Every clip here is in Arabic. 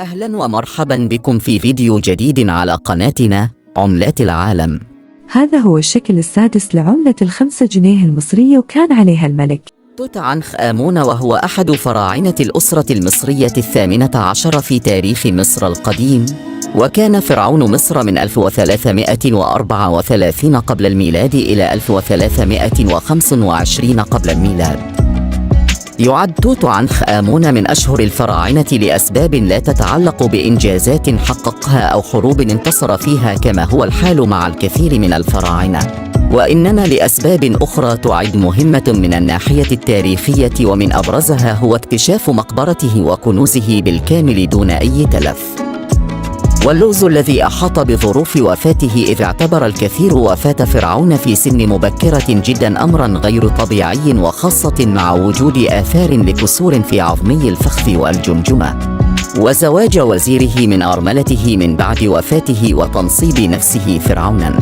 أهلا ومرحبا بكم في فيديو جديد على قناتنا عملات العالم. هذا هو الشكل السادس لعملة ال5 جنيه المصرية، وكان عليها الملك توت عنخ آمون، وهو أحد فراعنة الأسرة المصرية 18 في تاريخ مصر القديم، وكان فرعون مصر من 1334 قبل الميلاد إلى 1325 قبل الميلاد. يعد توت عنخ آمون من أشهر الفراعنة لأسباب لا تتعلق بإنجازات حققها أو حروب انتصر فيها كما هو الحال مع الكثير من الفراعنة، وإنما لأسباب أخرى تعد مهمة من الناحية التاريخية، ومن أبرزها هو اكتشاف مقبرته وكنوزه بالكامل دون أي تلف. واللغز الذي أحاط بظروف وفاته، إذ اعتبر الكثير وفاة فرعون في سن مبكرة جدا أمرا غير طبيعي، وخاصة مع وجود آثار لكسور في عظمي الفخذ والجمجمة، وزواج وزيره من أرملته من بعد وفاته، وتنصيب نفسه فرعونا.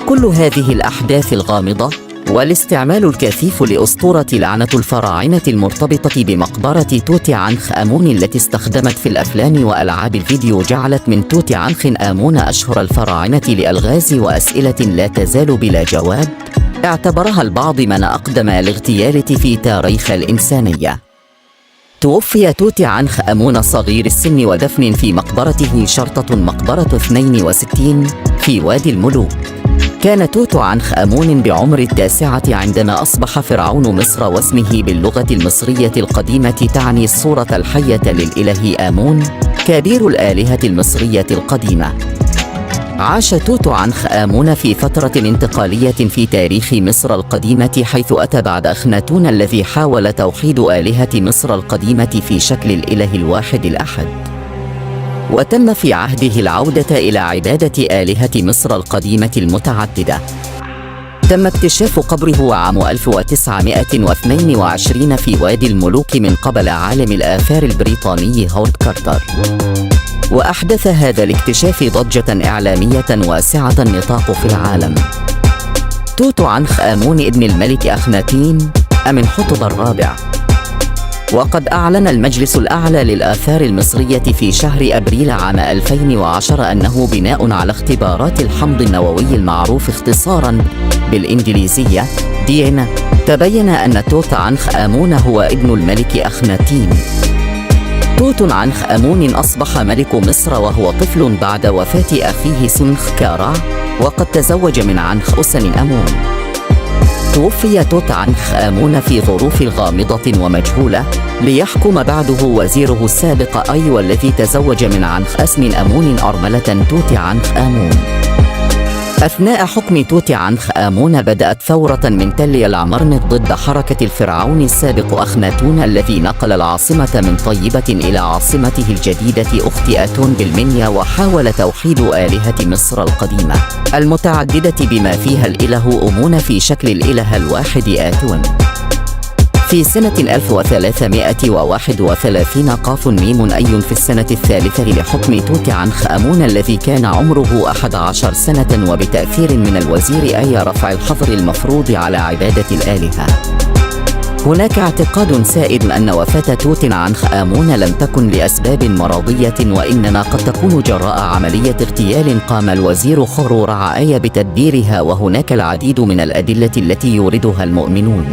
كل هذه الأحداث الغامضة والاستعمال الكثيف لأسطورة لعنة الفراعنة المرتبطة بمقبرة توت عنخ آمون التي استخدمت في الأفلام وألعاب الفيديو جعلت من توت عنخ آمون أشهر الفراعنة لألغاز وأسئلة لا تزال بلا جواب، اعتبرها البعض من أقدم الاغتيال في تاريخ الإنسانية. توفي توت عنخ آمون صغير السن ودفن في مقبرته شرطة مقبرة 62 في وادي الملوك. كان توت عنخ آمون بعمر 9 عندما أصبح فرعون مصر، واسمه باللغة المصرية القديمة تعني الصورة الحية للإله آمون، كبير الآلهة المصرية القديمة. عاش توت عنخ آمون في فترة انتقالية في تاريخ مصر القديمة، حيث أتى بعد أخناتون الذي حاول توحيد آلهة مصر القديمة في شكل الإله الواحد الأحد. وتم في عهده العودة إلى عبادة آلهة مصر القديمة المتعددة. تم اكتشاف قبره عام 1922 في وادي الملوك من قبل عالم الآثار البريطاني هوارد كارتر، وأحدث هذا الاكتشاف ضجة إعلامية واسعة النطاق في العالم. توت عنخ آمون ابن الملك أخناتين أمنحتب الرابع. وقد أعلن المجلس الأعلى للآثار المصرية في شهر أبريل عام 2010 أنه بناء على اختبارات الحمض النووي المعروف اختصاراً بالإنجليزية DNA، تبين أن توت عنخ آمون هو ابن الملك أخناتين. توت عنخ آمون أصبح ملك مصر وهو طفل بعد وفاة أخيه سنخ كارع، وقد تزوج من عنخ أسن آمون. توفي توت عنخ آمون في ظروف غامضة ومجهولة، ليحكم بعده وزيره السابق والذي تزوج من عنخ أسن آمون أرملة توت عنخ آمون. أثناء حكم توت عنخ آمون بدأت ثورة من تل العمرنة ضد حركة الفرعون السابق أخناتون، الذي نقل العاصمة من طيبة إلى عاصمته الجديدة أخت آتون بالمنيا، وحاول توحيد آلهة مصر القديمة المتعددة بما فيها الإله أمون في شكل الإله الواحد آتون. في سنة 1331 قاف ميم أي في السنة الثالثة لحكم توت عنخ آمون الذي كان عمره 11 سنة، وبتأثير من الوزير أي رفع الحظر المفروض على عبادة الآلهة. هناك اعتقاد سائد أن وفاة توت عنخ آمون لم تكن لأسباب مرضية، وإنما قد تكون جراء عملية اغتيال قام الوزير خورو رعاي بتدبيرها، وهناك العديد من الأدلة التي يوردها المؤمنون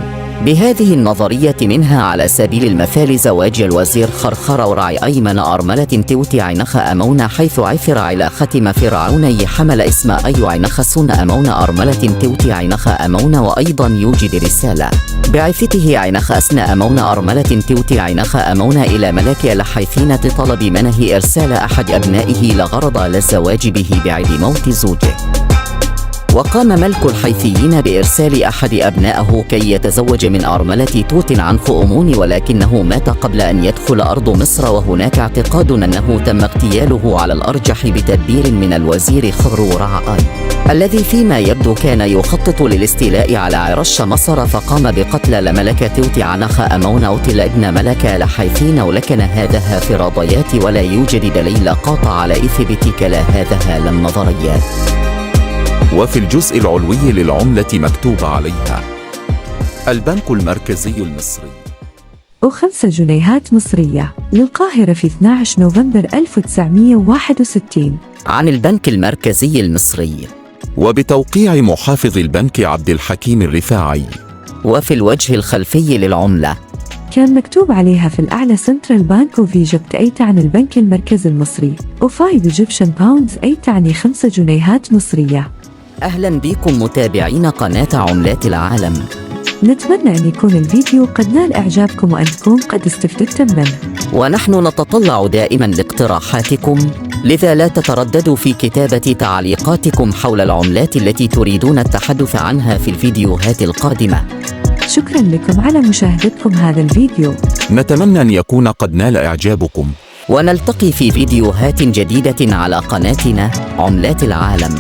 بهذه النظرية، منها على سبيل المثال زواج الوزير خرخر ورعي أيمن أرملة توت عنخ آمون، حيث عثر على ختم فرعوني حمل اسم أي عنخ سن آمون أرملة توت عنخ آمون، وأيضا يوجد رسالة بعثته عنخ أسن آمون أرملة توت عنخ آمون إلى ملك الحيثينة طلب منه إرسال أحد أبنائه لغرض للزواج به بعد موت زوجه. وقام ملك الحيثيين بإرسال أحد أبنائه كي يتزوج من أرملة توت عنخ آمون، ولكنه مات قبل أن يدخل أرض مصر، وهناك اعتقاد أنه تم اغتياله على الأرجح بتدبير من الوزير خورو رعاي، الذي فيما يبدو كان يخطط للاستيلاء على عرش مصر، فقام بقتل لملك توت عنخ آمون أوتل ابن ملك لحيثين، ولكن هذا فرضيات ولا يوجد دليل قاطع على إثبات كلا هذا النظريات. وفي الجزء العلوي للعملة مكتوب عليها: البنك المركزي المصري. و5 جنيهات مصرية للقاهرة في 12 نوفمبر 1961. عن البنك المركزي المصري. وبتوقيع محافظ البنك عبد الحكيم الرفاعي. وفي الوجه الخلفي للعملة كان مكتوب عليها في الأعلى سنترال بانك اوف ايجيبت أي تعني البنك المركزي المصري، و5 ايجيبشن باوندز أي تعني 5 جنيهات مصرية. أهلا بكم متابعين قناة عملات العالم. نتمنى أن يكون الفيديو قد نال إعجابكم وأن تكون قد استفدتم منه، ونحن نتطلع دائما لاقتراحاتكم، لذا لا تترددوا في كتابة تعليقاتكم حول العملات التي تريدون التحدث عنها في الفيديوهات القادمة. شكرا لكم على مشاهدتكم هذا الفيديو. نتمنى أن يكون قد نال إعجابكم، ونلتقي في فيديوهات جديدة على قناتنا عملات العالم.